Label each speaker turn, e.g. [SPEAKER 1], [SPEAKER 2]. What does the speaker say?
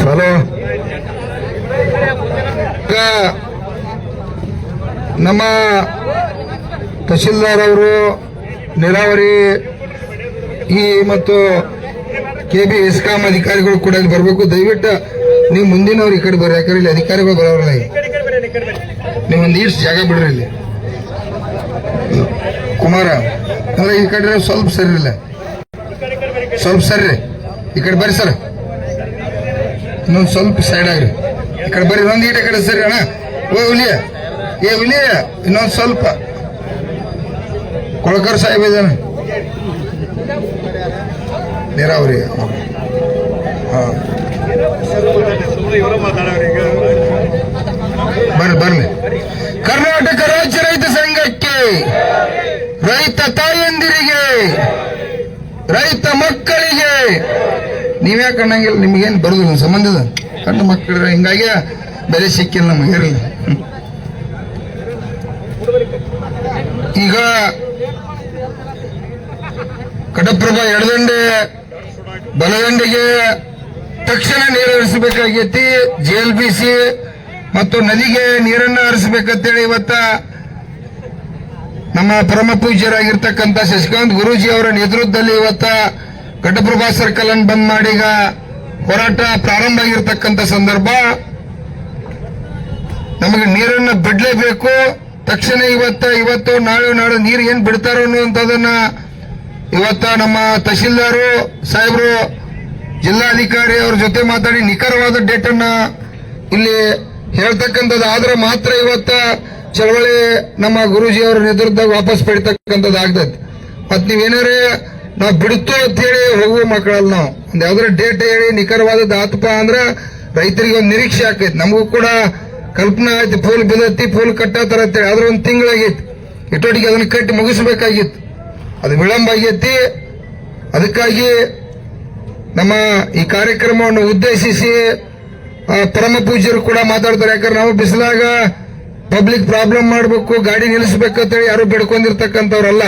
[SPEAKER 1] Hello, ನಮ್ಮ ತಹಶೀಲ್ದಾರ್ ಅವರು ನೀರಾವರಿ ಮತ್ತು ಕೆಬಿ ಎಸ್ಕಾಂ ಅಧಿಕಾರಿಗಳು ಕೂಡ ಇಲ್ಲಿ ಬರಬೇಕು. ದಯವಿಟ್ಟು ನೀವು ಮುಂದಿನವ್ರು ಈ ಕಡೆ ಬರ್ರಿ, ಯಾಕಂದ್ರೆ ಇಲ್ಲಿ ಅಧಿಕಾರಿಗಳು ಬರೋಲ್ಲ. ನೀವೊಂದು ಈಸ್ಟ್ ಜಾಗ ಬಿಡ್ರಿ. ಇಲ್ಲಿ ಕುಮಾರ ಅಂದ್ರೆ ಈ ಕಡೆ ಸ್ವಲ್ಪ ಸರಿ ಇಲ್ಲ, ಸ್ವಲ್ಪ ಸರಿ ಈ ಕಡೆ ಬರ್ರಿ ಸರ್. ಇನ್ನೊಂದು ಸ್ವಲ್ಪ ಸೈಡ್ ಆಗ್ರಿ, ಈ ಕಡೆ ಬರ್ರಿ. ಇನ್ನೊಂದು ಈಟ ಕಡೆ ಸರಿ ಅಣ್ಣ. ಹುಲಿಯ ಇನ್ನೊಂದು ಸ್ವಲ್ಪ ಕೊಳಕರ್ ಸಾಹೇಬ್ ಇದ್ದಾನೆ ನೀರಾವರಿ. ಬರ್ಲಿ. ಕರ್ನಾಟಕ ರಾಜ್ಯ ರೈತ ಸಂಘಕ್ಕೆ, ರೈತ ತಾಯಂದಿರಿಗೆ, ರೈತ ಮಕ್ಕಳಿಗೆ ನೀವ್ಯಾಕೆ ಅನ್ನಂಗಿಲ್ಲ? ನಿಮ್ಗೇನು ಬರುದಿಲ್ಲ ಸಂಬಂಧದ ಕಣ್ಣು ಮಕ್ಕಳ, ಹಿಂಗಾಗಿ ಬೆಲೆ ಸಿಕ್ಕಿಲ್ಲ ನಮಗೆ. ಇರಲಿ. ಈಗ ಕಟಪ್ರಭಾ ಎಡದಂಡೆ ಬಲದಂಡೆಗೆ ತಕ್ಷಣ ನೀರು ಹರಿಸಬೇಕಾಗೈತಿ. JLBC ಮತ್ತು ನದಿಗೆ ನೀರನ್ನ ಹರಿಸಬೇಕಂತೇಳಿ ಇವತ್ತ ನಮ್ಮ ಪರಮ ಪೂಜ್ಯರಾಗಿರ್ತಕ್ಕಂಥ ಶಶಿಕಾಂತ್ ಗುರೂಜಿ ಅವರ ನೇತೃತ್ವದಲ್ಲಿ ಇವತ್ತ ಘಟಪ್ರಭಾ ಸರ್ಕಲ್ ಅನ್ನು ಬಂದ್ ಮಾಡಿ ಈಗ ಹೋರಾಟ ಪ್ರಾರಂಭ ಆಗಿರ್ತಕ್ಕಂಥ ಸಂದರ್ಭ. ನಮಗೆ ನೀರನ್ನ ಬಿಡ್ಲೇಬೇಕು ತಕ್ಷಣ. ಇವತ್ತು ನಾಳೆ ನೀರು ಏನ್ ಬಿಡ್ತಾರೋ ಅನ್ನುವಂಥದನ್ನ ಇವತ್ತ ನಮ್ಮ ತಹಶೀಲ್ದಾರು ಸಾಹೇಬರು, ಜಿಲ್ಲಾಧಿಕಾರಿ ಅವ್ರ ಜೊತೆ ಮಾತಾಡಿ ನಿಖರವಾದ ಡೇಟ್ ಅನ್ನ ಇಲ್ಲಿ ಹೇಳ್ತಕ್ಕಂಥದ್ದು ಆದ್ರೆ ಮಾತ್ರ ಇವತ್ತ ಚಳವಳಿ ನಮ್ಮ ಗುರೂಜಿ ಅವರ ನೇತೃತ್ವದಾಗ ವಾಪಸ್ ಪಡಿತಕ್ಕಂಥದ್ದು ಆಗ್ತದೆ. ಮತ್ ನೀವೇನಾರೇ ನಾವು ಬಿಡುತ್ತೋ ಅಂತ ಹೇಳಿ ಹೋಗುವ ಮಕ್ಕಳಲ್ಲ. ನಾವು ಒಂದ್ ಯಾವ್ದಾರ ಡೇಟ್ ಹೇಳಿ ನಿಖರವಾದದ್ದು ಆತಪ್ಪ ಅಂದ್ರೆ ರೈತರಿಗೆ ಒಂದು ನಿರೀಕ್ಷೆ ಆಕೈತಿ. ನಮಗೂ ಕೂಡ ಕಲ್ಪನೆ ಆಯ್ತು, ಫೂಲ್ ಬಿದ್ದತಿ, ಫೂಲ್ ಕಟ್ಟತ್ತಾರ ಅಂತೇಳಿ. ಆದ್ರೆ ಒಂದು ತಿಂಗಳಾಗೈತಿ, ಇಟ್ಟೊಟ್ಟಿಗೆ ಅದನ್ನ ಕಟ್ಟಿ ಮುಗಿಸ್ಬೇಕಾಗಿತ್ತು. ಅದು ವಿಳಂಬ ಆಗೈತಿ. ಅದಕ್ಕಾಗಿ ನಮ್ಮ ಈ ಕಾರ್ಯಕ್ರಮವನ್ನು ಉದ್ದೇಶಿಸಿ ಪರಮ ಪೂಜ್ಯರು ಕೂಡ ಮಾತಾಡ್ತಾರೆ. ಯಾಕಂದ್ರೆ ನಾವು ಬಿಸಿಲಾಗ ಪಬ್ಲಿಕ್ ಪ್ರಾಬ್ಲಮ್ ಮಾಡಬೇಕು, ಗಾಡಿ ನಿಲ್ಲಿಸಬೇಕಂತೇಳಿ ಯಾರು ಬೇಡ್ಕೊಂಡಿರ್ತಕ್ಕಂಥವ್ರಲ್ಲ.